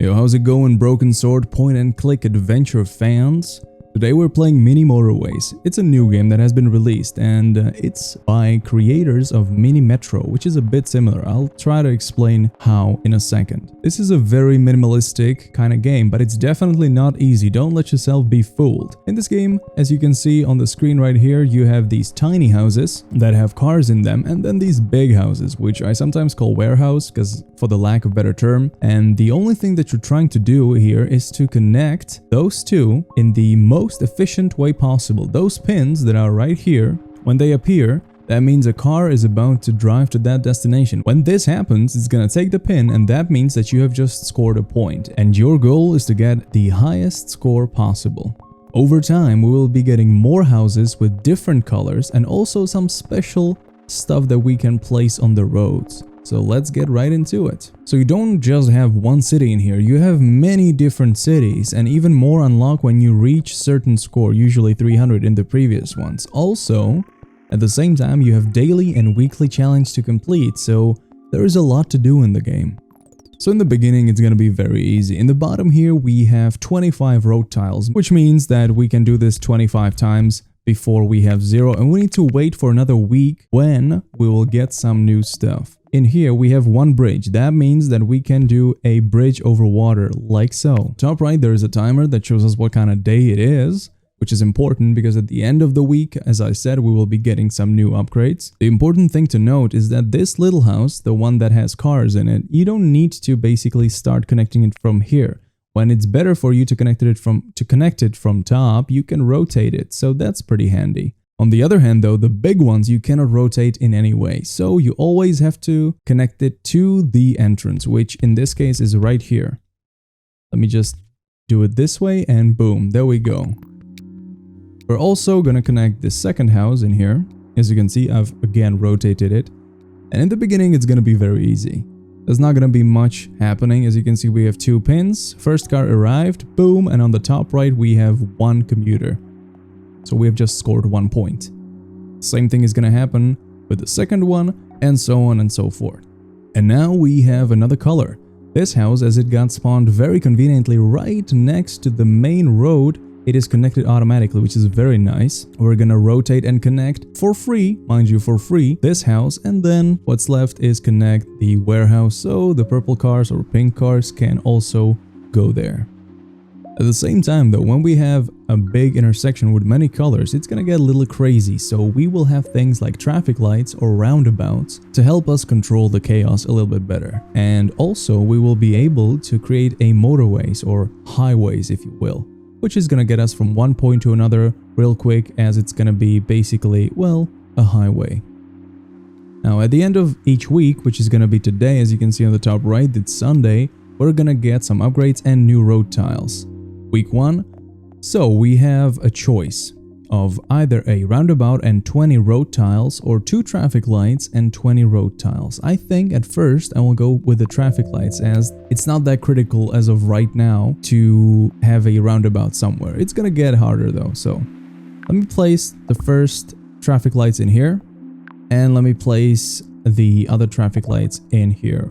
Yo, how's it going, Broken Sword point and click adventure fans? Today we're playing Mini Motorways. It's a new game that has been released and it's by creators of Mini Metro, which is a bit similar. I'll try to explain how in a second. This is a very minimalistic kind of game, but it's definitely not easy. Don't let yourself be fooled. In this game, as you can see on the screen right here, you have these tiny houses that have cars in them, and then these big houses, which I sometimes call warehouse because for the lack of better term. And the only thing that you're trying to do here is to connect those two in the most efficient way possible. Those pins that are right here, when they appear, that means a car is about to drive to that destination. When this happens, it's gonna take the pin, and that means that you have just scored a point. And your goal is to get the highest score possible. Over time, we will be getting more houses with different colors and also some special stuff that we can place on the roads. So let's get right into it. So you don't just have one city in here, you have many different cities, and even more unlock when you reach certain score, usually 300 in the previous ones. Also, at the same time, you have daily and weekly challenge to complete, so there is a lot to do in the game. So in the beginning, it's gonna be very easy. In the bottom here, we have 25 road tiles, which means that we can do this 25 times before we have 0, and we need to wait for another week when we will get some new stuff. In here, we have one bridge. That means that we can do a bridge over water, like so. Top right, there is a timer that shows us what kind of day it is, which is important because at the end of the week, as I said, we will be getting some new upgrades. The important thing to note is that this little house, the one that has cars in it, you don't need to basically start connecting it from here. When it's better for you to connect it from top, you can rotate it, so that's pretty handy. On the other hand though, the big ones you cannot rotate in any way, so you always have to connect it to the entrance, which in this case is right here. Let me just do it this way and boom, there we go. We're also gonna connect this second house in here. As you can see, I've again rotated it. And in the beginning, it's gonna be very easy. There's not gonna be much happening. As you can see, we have 2 pins. First car arrived, boom, and on the top right, we have 1 commuter. So we have just scored 1 point. Same thing is gonna happen with the second one, and so on and so forth. And now we have another color. This house, as it got spawned very conveniently right next to the main road, it is connected automatically, which is very nice. We're gonna rotate and connect for free, mind you, for free, this house, and then what's left is connect the warehouse so the purple cars or pink cars can also go there. At the same time though, when we have a big intersection with many colors, it's gonna get a little crazy, so we will have things like traffic lights or roundabouts to help us control the chaos a little bit better. And also we will be able to create a motorways or highways, if you will, which is gonna get us from one point to another real quick, as it's gonna be basically, well, a highway. Now at the end of each week, which is gonna be today, as you can see on the top right, it's Sunday, we're gonna get some upgrades and new road tiles. Week 1, so we have a choice of either a roundabout and 20 road tiles or 2 traffic lights and 20 road tiles. I think at first I will go with the traffic lights, as it's not that critical as of right now to have a roundabout somewhere. It's gonna get harder though, so let me place the first traffic lights in here and let me place the other traffic lights in here.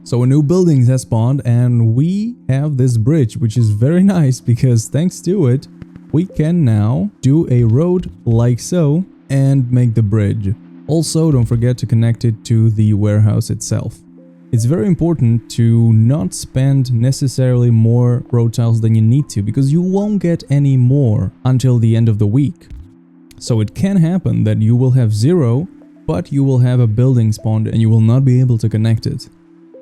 So a new building has spawned and we have this bridge, which is very nice because thanks to it, we can now do a road like so and make the bridge. Also, don't forget to connect it to the warehouse itself. It's very important to not spend necessarily more road tiles than you need to, because you won't get any more until the end of the week. So it can happen that you will have 0, but you will have a building spawned and you will not be able to connect it.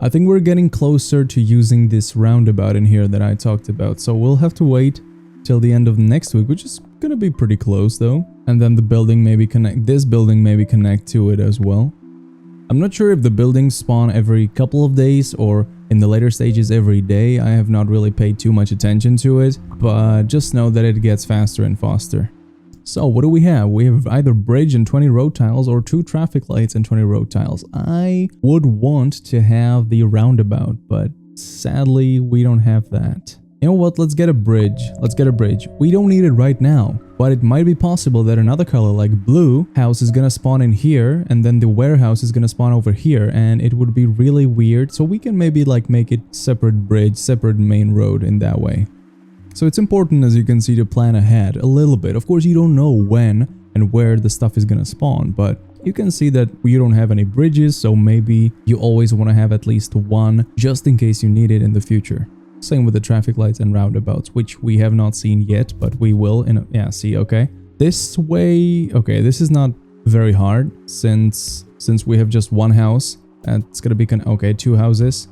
I think we're getting closer to using this roundabout in here that I talked about, so we'll have to wait till the end of next week, which is gonna be pretty close though. And then the building maybe this building maybe connect to it as well. I'm not sure if the buildings spawn every couple of days or in the later stages every day. I have not really paid too much attention to it, but just know that it gets faster and faster. So what do we have? We have either bridge and 20 road tiles or 2 traffic lights and 20 road tiles. I would want to have the roundabout, but sadly we don't have that. You know what? Let's get a bridge. Let's get a bridge. We don't need it right now, But it might be possible that another color like blue house is gonna spawn in here, and then the warehouse is gonna spawn over here, and it would be really weird. So we can maybe like make it separate bridge, separate main road in that way. So it's important, as you can see, to plan ahead a little bit. Of course, you don't know when and where the stuff is gonna spawn, but you can see that you don't have any bridges, so maybe you always want to have at least one just in case you need it in the future. Same with the traffic lights and roundabouts, which we have not seen yet, but we will in a, yeah, see, okay. This way, okay, this is not very hard since we have just one house. It's gonna be, okay, two houses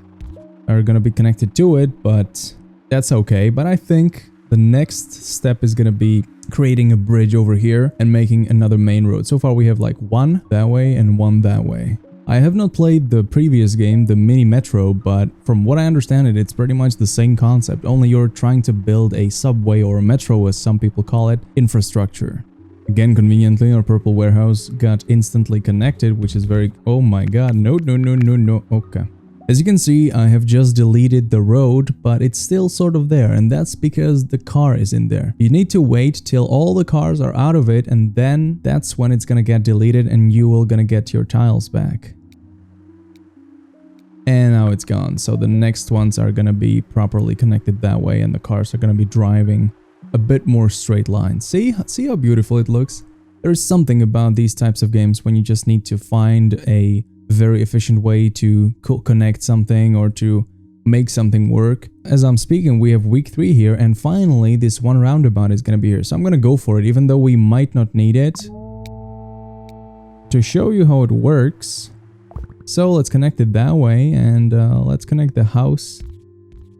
are gonna be connected to it, but that's okay. But I think the next step is gonna be creating a bridge over here and making another main road. So far we have like one that way and one that way. I have not played the previous game, the mini metro, but from what I understand it's pretty much the same concept, only you're trying to build a subway or a metro, as some people call it, infrastructure. Again, conveniently, our purple warehouse got instantly connected, which is very... oh my god, no, okay. As you can see, I have just deleted the road, but it's still sort of there, and that's because the car is in there. You need to wait till all the cars are out of it, and then that's when it's gonna get deleted and you will gonna get your tiles back. And now it's gone, so the next ones are gonna be properly connected that way, and the cars are gonna be driving a bit more straight lines. See how beautiful it looks? There's something about these types of games when you just need to find a very efficient way to connect something or to make something work. As I'm speaking, we have week 3 here, and finally this one roundabout is gonna be here. So I'm gonna go for it, even though we might not need it. To show you how it works, so let's connect it that way, and let's connect the house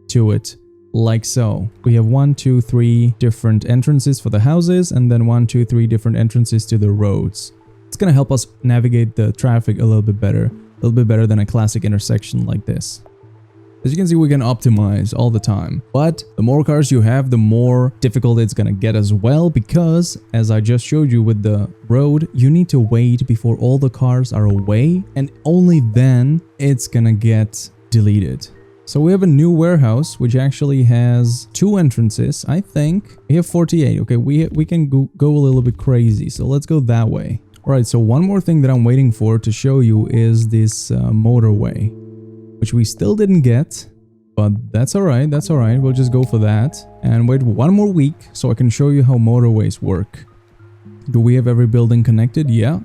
to it like so. We have 1, 2, 3 different entrances for the houses, and then 1, 2, 3 different entrances to the roads. It's gonna help us navigate the traffic a little bit better than a classic intersection like this. As you can see, we can optimize all the time, but the more cars you have, the more difficult it's gonna get as well, because as I just showed you with the road, you need to wait before all the cars are away, and only then it's gonna get deleted. So we have a new warehouse, which actually has 2 entrances, I think. We have 48, okay, we can go a little bit crazy, so let's go that way. Alright, so one more thing that I'm waiting for to show you is this motorway, which we still didn't get, but that's alright, we'll just go for that. And wait 1 more week so I can show you how motorways work. Do we have every building connected? Yeah,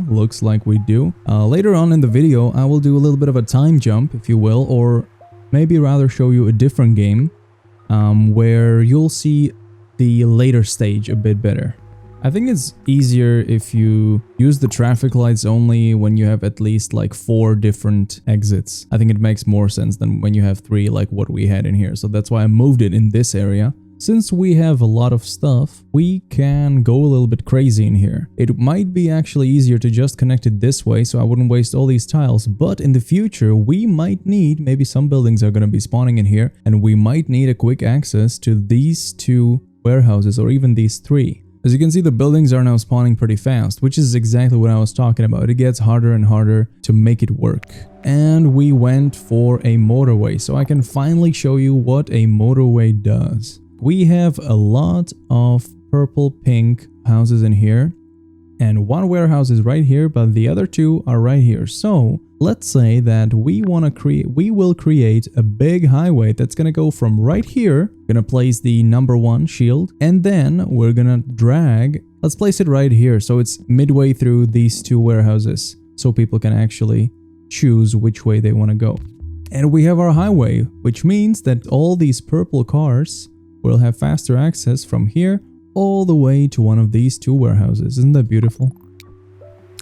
looks like we do. Later on in the video, I will do a little bit of a time jump, if you will, or maybe rather show you a different game where you'll see the later stage a bit better. I think it's easier if you use the traffic lights only when you have at least like 4 different exits. I think it makes more sense than when you have 3 like what we had in here. So that's why I moved it in this area. Since we have a lot of stuff, we can go a little bit crazy in here. It might be actually easier to just connect it this way so I wouldn't waste all these tiles, but in the future we might need, maybe some buildings are going to be spawning in here, and we might need a quick access to these 2 warehouses or even these 3. As you can see, the buildings are now spawning pretty fast, which is exactly what I was talking about. It gets harder and harder to make it work. And we went for a motorway, so I can finally show you what a motorway does. We have a lot of purple pink houses in here, and 1 warehouse is right here, but the other 2 are right here. So let's say that we will create a big highway that's gonna go from right here. Gonna place the number 1 shield, and then we're gonna drag, let's place it right here so it's midway through these 2 warehouses, so people can actually choose which way they want to go. And we have our highway, which means that all these purple cars will have faster access from here all the way to one of these 2 warehouses. Isn't that beautiful?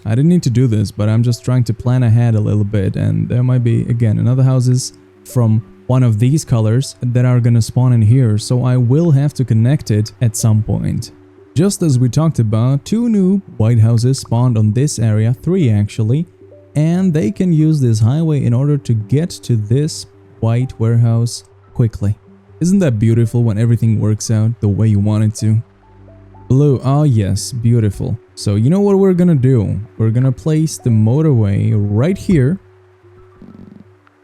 I didn't need to do this, but I'm just trying to plan ahead a little bit, and there might be, again, another houses from one of these colors that are gonna spawn in here, so I will have to connect it at some point. Just as we talked about, 2 new white houses spawned on this area, 3 actually, and they can use this highway in order to get to this white warehouse quickly. Isn't that beautiful when everything works out the way you want it to? Blue, oh yes, beautiful. So you know what we're gonna do? We're gonna place the motorway right here.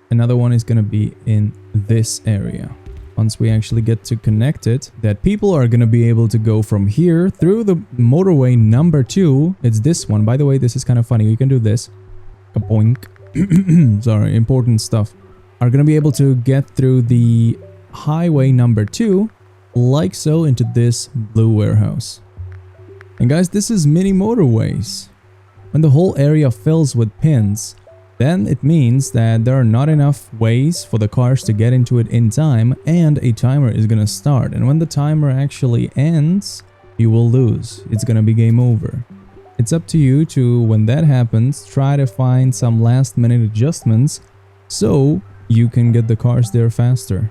Another one is gonna be in this area. once we actually get to connect it, that people are gonna be able to go from here through the motorway number 2. It's this one. By the way, this is kind of funny. You can do this. Kapoink. Sorry, important stuff. Are gonna be able to get through the highway number 2, like so, into this blue warehouse. And guys, this is mini motorways. When the whole area fills with pins, then it means that there are not enough ways for the cars to get into it in time, and a timer is gonna start. And when the timer actually ends, you will lose. It's gonna be game over. It's up to you to, when that happens, try to find some last minute adjustments so you can get the cars there faster.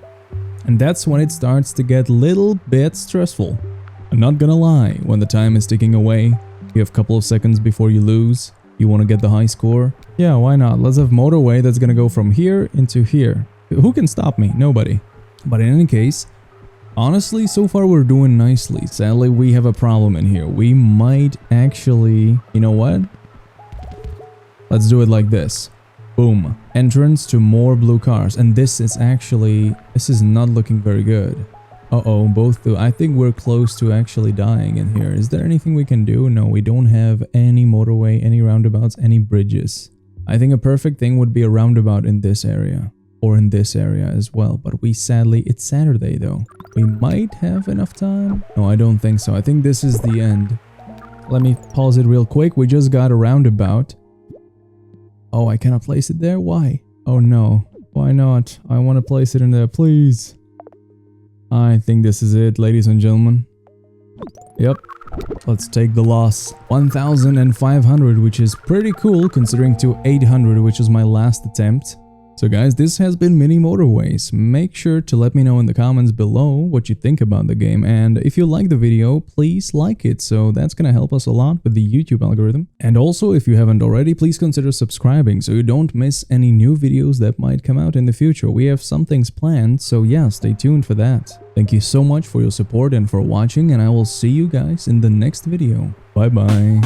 And that's when it starts to get a little bit stressful. I'm not gonna lie, when the time is ticking away, you have a couple of seconds before you lose, you want to get the high score? Yeah, why not? Let's have motorway that's gonna go from here into here. Who can stop me? Nobody. But in any case, honestly, so far we're doing nicely. Sadly, we have a problem in here. We might actually... You know what? Let's do it like this. Boom. Entrance to more blue cars. And this is actually... This is not looking very good. Uh-oh, both do. I think we're close to actually dying in here. Is there anything we can do? No, we don't have any motorway, any roundabouts, any bridges. I think a perfect thing would be a roundabout in this area. Or in this area as well. But we sadly... It's Saturday though. We might have enough time. No, I don't think so. I think this is the end. Let me pause it real quick. We just got a roundabout. Oh, I cannot place it there? Why? Oh no. Why not? I want to place it in there, please. I think this is it, ladies and gentlemen. Yep. Let's take the loss. 1,500, which is pretty cool considering to 800, which was my last attempt. So guys, this has been Mini Motorways. Make sure to let me know in the comments below what you think about the game, and if you like the video, please like it, so that's gonna help us a lot with the YouTube algorithm. And also, if you haven't already, please consider subscribing so you don't miss any new videos that might come out in the future. We have some things planned, so yeah, stay tuned for that. Thank you so much for your support and for watching, and I will see you guys in the next video. Bye bye.